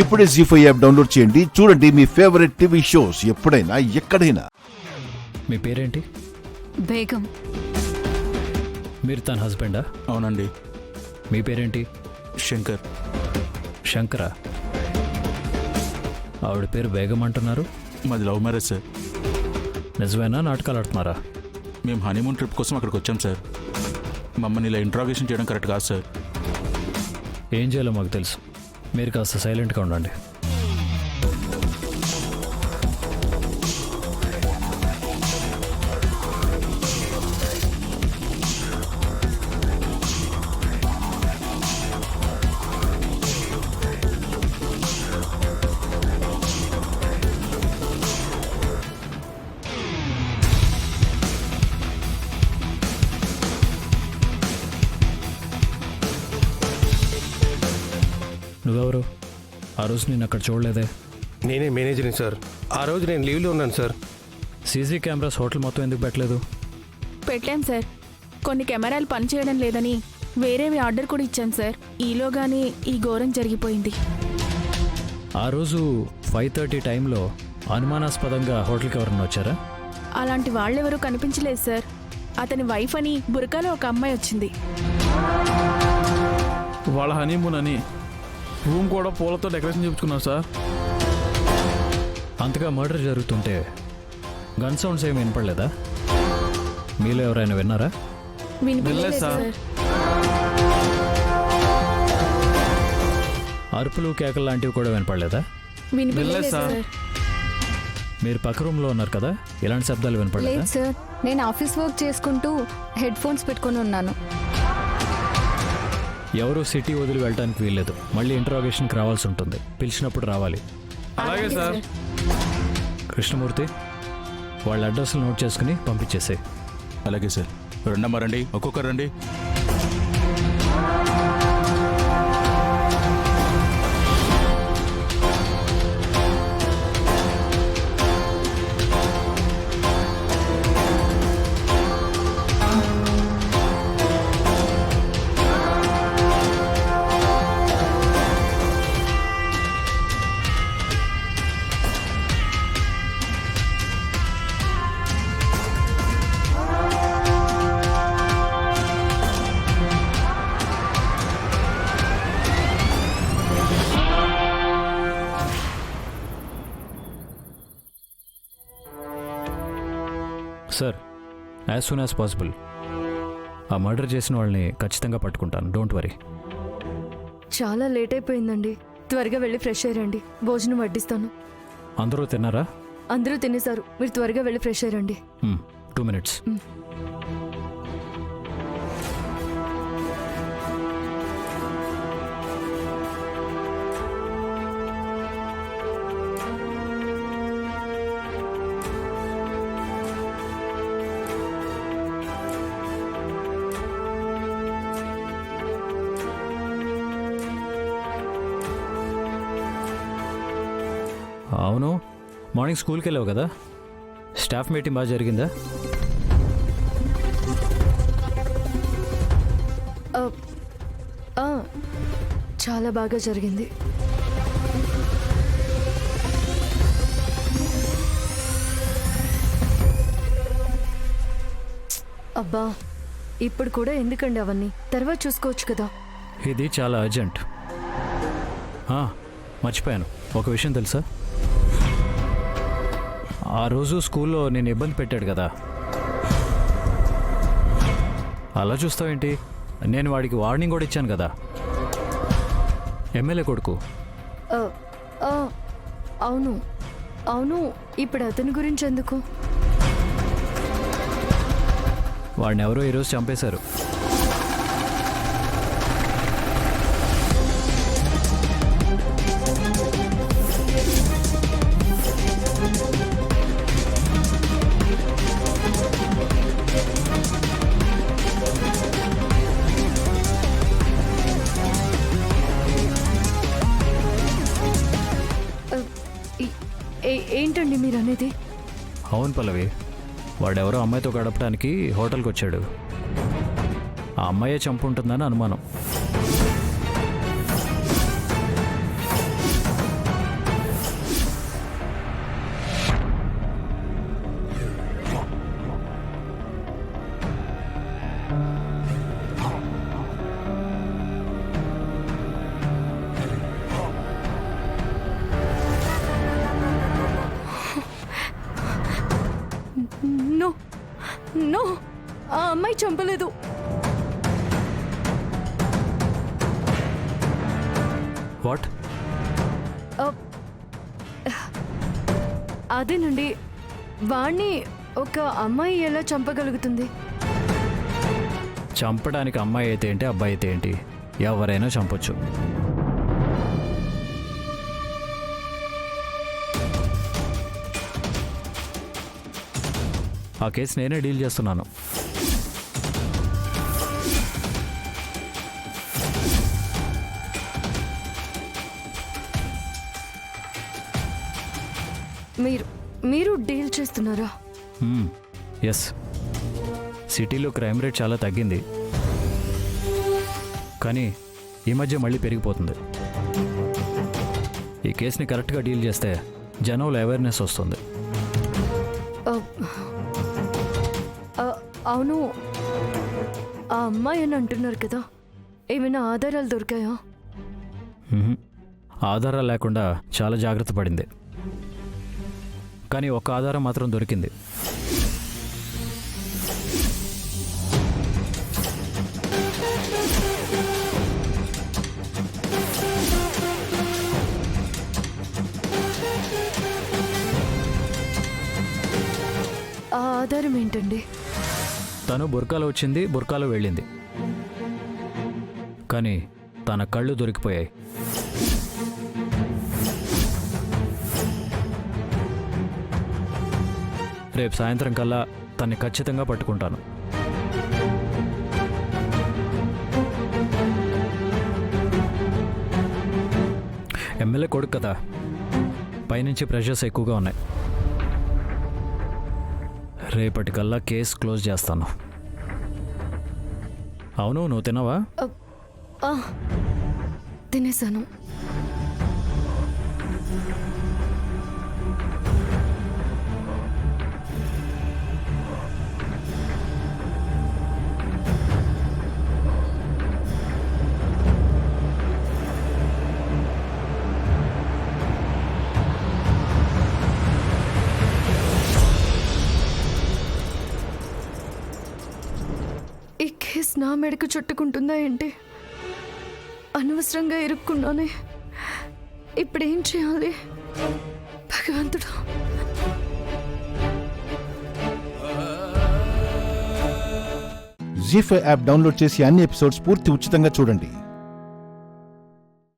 ఇప్పుడే జీ5 app download చేయండి. చూడండి మీ ఫేవరెట్ టీవీ షోస్ ఎప్పుడైనా ఎక్కడైనా. మీ పేరేంటి? బేగం. మీరు తన హస్బెండా? అవునండి. మీ పేరేంటి? శంకర్. శంకరా? ఆవిడ పేరు బేగం అంటున్నారు. మాది లవ్ మ్యారేజ్ సార్. నిజమేనా నాటకాలు ఆడుతున్నారా? మేము హనీమూన్ ట్రిప్ కోసం అక్కడికి వచ్చాం సార్. మమ్మల్ని ఇలా ఇంట్రాగేషన్ చేయడం కరెక్ట్ కాదు సార్. ఏం చేయాలో మాకు తెలుసు. మీరు కాస్త సైలెంట్గా ఉండండి. నువ్వెవరు? ఆ రోజు నేను అక్కడ చూడలేదే. నేనే మేనేజర్ని సార్. ఆ రోజు నేను లీవ్లో ఉన్నాను సార్. సీసీ కెమెరాస్ హోటల్ మొత్తం ఎందుకు పెట్టలేదు? పెట్టాం సార్. కొన్ని కెమెరాలు పనిచేయడం లేదని వేరేవి ఆర్డర్ కూడా ఇచ్చాం సార్. ఈలోగానే ఈ ఘోరం జరిగిపోయింది. ఆ రోజు 5:30 టైంలో అనుమానాస్పదంగా హోటల్కి ఎవరన్నా వచ్చారా? అలాంటి వాళ్ళెవరూ కనిపించలేదు సార్. అతని వైఫ్ అని బురకాలో ఒక అమ్మాయి వచ్చింది. వాళ్ళ హనీమూన్ అని రూమ్ కూడా పూలతో డెకరేషన్ చేయించుకున్నారు సార్. అంతగా మర్డర్ జరుగుతుంటే గన్ సౌండ్స్ ఏమి వినపడలేదా? మీలో ఎవరైనా విన్నారా? వినిపించలేదు సార్. సార్. అరుపులు కేకలు లాంటివి కూడా వినపడలేదా? వినిపించలేదు సార్. సార్. మీరు పక్క రూమ్లో ఉన్నారు కదా, ఇలాంటి శబ్దాలు వినపడలేదా? లేదు సార్, నేను ఆఫీస్ వర్క్ చేసుకుంటూ హెడ్ ఫోన్స్ పెట్టుకొని ఉన్నాను. ఎవరు సిటీ వదిలి వెళ్ళడానికి వీల్లేదు. మళ్ళీ ఇంటరాగేషన్కి రావాల్సి ఉంటుంది. పిలిచినప్పుడు రావాలి. అలాగే సార్. కృష్ణమూర్తి, వాళ్ళ అడ్రస్లు నోట్ చేసుకుని పంపించేసాయి. అలాగే సార్. రెండమ్మా రండి, ఒక్కొక్కరు రండి. Sir, as soon as possible ఆ మర్డర్ చేసిన వాళ్ళని ఖచ్చితంగా పట్టుకుంటాను. Don't worry. చాలా లేట్ అయిపోయిందండి. త్వరగా వెళ్ళి ఫ్రెష్ అయ్యండి. భోజనం వడ్డిస్తాను. అందరూ తిన్నారా? అందరూ తినేశారు. మీరు త్వరగా వెళ్ళి ఫ్రెష్ అయ్యండి. 2 minutes. అవును, మార్నింగ్ స్కూల్కి వెళ్ళావు కదా, స్టాఫ్ మీటింగ్ బాగా జరిగిందా? చాలా బాగా జరిగింది. అబ్బా, ఇప్పుడు కూడా ఎందుకండి అవన్నీ? తర్వాత చూసుకోవచ్చు కదా. ఇది చాలా అర్జెంట్. మర్చిపోయాను, ఒక విషయం తెలుసా? ఆ రోజు స్కూల్లో నేను ఇబ్బంది పెట్టాడు కదా, అలా చూస్తావేంటి? నేను వాడికి వార్నింగ్ కూడా ఇచ్చాను కదా. ఎమ్మెల్యే కొడుకు. అవును అవును, ఇప్పుడు అతని గురించి ఎందుకు? వాడిని ఎవరో ఈరోజు చంపేశారు. ఏంటండి మీరు అనేది? అవును పల్లవి, వాడెవరో అమ్మాయితో గడపడానికి హోటల్కి వచ్చాడు. ఆ అమ్మాయే చంపుంటుందని అనుమానం. అదేనండి, వాణ్ణి ఒక అమ్మాయి ఎలా చంపగలుగుతుంది? చంపడానికి అమ్మాయి అయితే ఏంటి, అబ్బాయి అయితే ఏంటి, ఎవరైనా చంపొచ్చు. ఆ కేసు నేనే డీల్ చేస్తున్నాను. మీరు డీల్ చేస్తున్నారా? ఎస్, సిటీలో క్రైమ్ రేట్ చాలా తగ్గింది, కానీ ఈ మధ్య మళ్ళీ పెరిగిపోతుంది. ఈ కేసుని కరెక్ట్గా డీల్ చేస్తే జనంలో అవేర్నెస్ వస్తుంది. అవును, ఆ అమ్మాయి అని అంటున్నారు కదా, ఏమైనా ఆధారాలు దొరికాయా? ఆధారాలు లేకుండా చాలా జాగ్రత్త పడింది, కానీ ఒక ఆధారం మాత్రం దొరికింది. ఆ ఆధారం ఏంటండి? తను బుర్కాలో వచ్చింది, బుర్కాలో వెళ్ళింది, కానీ తన కళ్ళు దొరికిపోయాయి. రేపు సాయంత్రం కల్లా తన్ని ఖచ్చితంగా పట్టుకుంటాను. ఎమ్మెల్యే కొడుకు కదా, పైనుంచి ప్రెషర్స్ ఎక్కువగా ఉన్నాయి. రేపటికల్లా కేసు క్లోజ్ చేస్తాను. అవును, నువ్వు తిన్నావా? తినేసాను. ఈ కేసు నా మెడకు చుట్టుకుంటుందా ఏంటి? అనవసరంగా ఇరుక్కున్నానే. ఇప్పుడేం చేయాలి భగవంతుడు? జీ5 యాప్ డౌన్లోడ్ చేసి అన్ని ఎపిసోడ్స్ పూర్తి ఉచితంగా చూడండి.